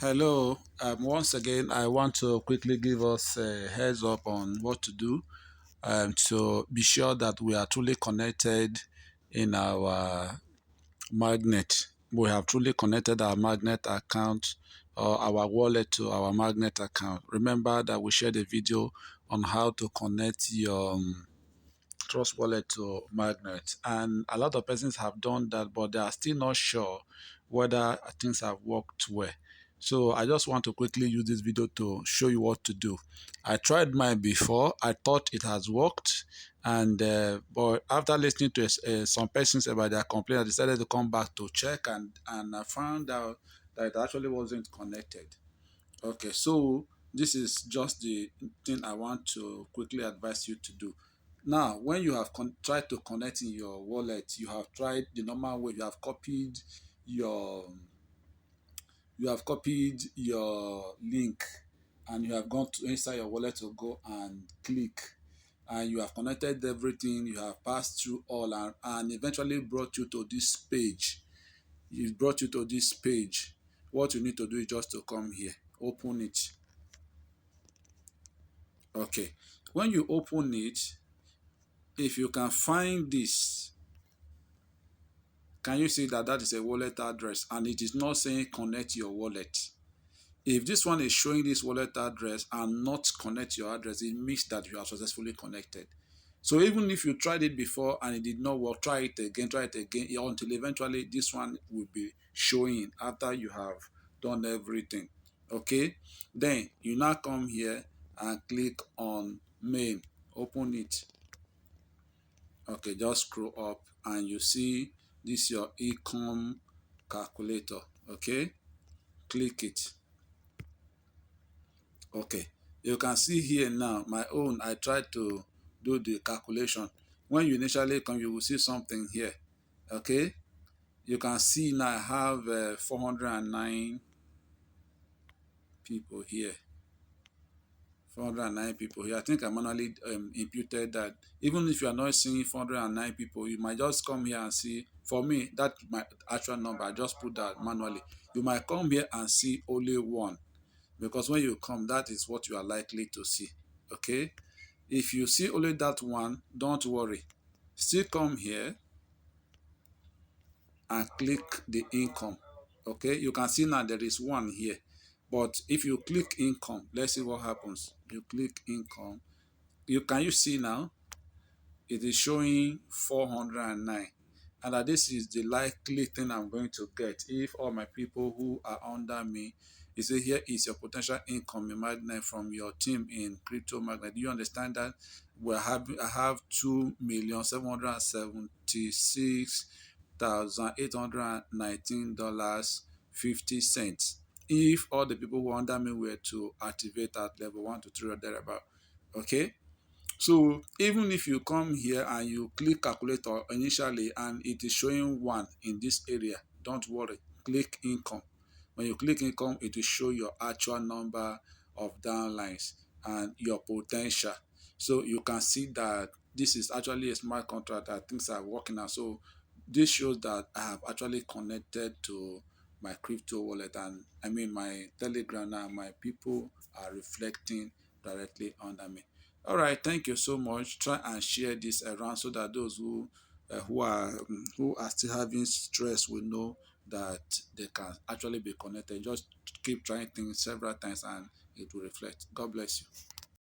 Hello. Once again, I want to quickly give us a heads up on what to do to be sure that we are truly connected in our magnet. We have truly connected our magnet account or our wallet to our magnet account. Remember that we shared a video on how to connect your Trust Wallet to Magnet. And a lot of persons have done that, but they are still not sure whether things have worked well. So I just want to quickly use this video to show you what to do. I tried mine before. I thought it has worked. And but after listening to some persons about their complaint, I decided to come back to check, and I found out that it actually wasn't connected. Okay, so this is just the thing I want to quickly advise you to do. Now, when you have tried to connect in your wallet, you have tried the normal way, your you have copied your link and you have gone to inside your wallet to go and click, and you have connected everything, you have passed through all, and eventually brought you to this page. It brought you to this page. What you need to do is just to come here, open it. Okay, when you open it, if you can find this, can you see that that is a wallet address and it is not saying connect your wallet? If this one is showing this wallet address and not connect your address, it means that you are successfully connected. So even if you tried it before and it did not work, try it again until eventually this one will be showing after you have done everything. Okay, then you now come here and click on main, open it. Okay, just scroll up and you see this your income calculator. Okay, click it. Okay, you can see here now my own. I tried to do the calculation. When you initially come, you will see something here. Okay, you can see now I have 409 people here. 409 people here. I think I manually imputed that. Even if you are not seeing 409 people, you might just come here and see. For me, that's my actual number. I just put that manually. You might come here and see only one, because when you come, that is what you are likely to see. Okay, if you see only that one, don't worry. Still come here and click the income. Okay, you can see now there is one here. But if you click income, let's see what happens. You click income. You see now it is showing 409, and that this is the likely thing I'm going to get if all my people who are under me. You say here is your potential income in magnet from your team in crypto magnet. Do you understand that I have 2,776,819.50. If all the people who are under me were to activate at level 1 to 3 or thereabout. Okay, so even if you come here and you click calculator initially and it is showing one in this area, don't worry, click income. When you click income, it will show your actual number of downlines and your potential. So you can see that this is actually a smart contract that things are working out. So this shows that I have actually connected to my crypto wallet, and I mean my Telegram now, my people are reflecting directly under me. All right, thank you so much. Try and share this around so that those who are still having stress will know that they can actually be connected. Just keep trying things several times and it will reflect. God bless you.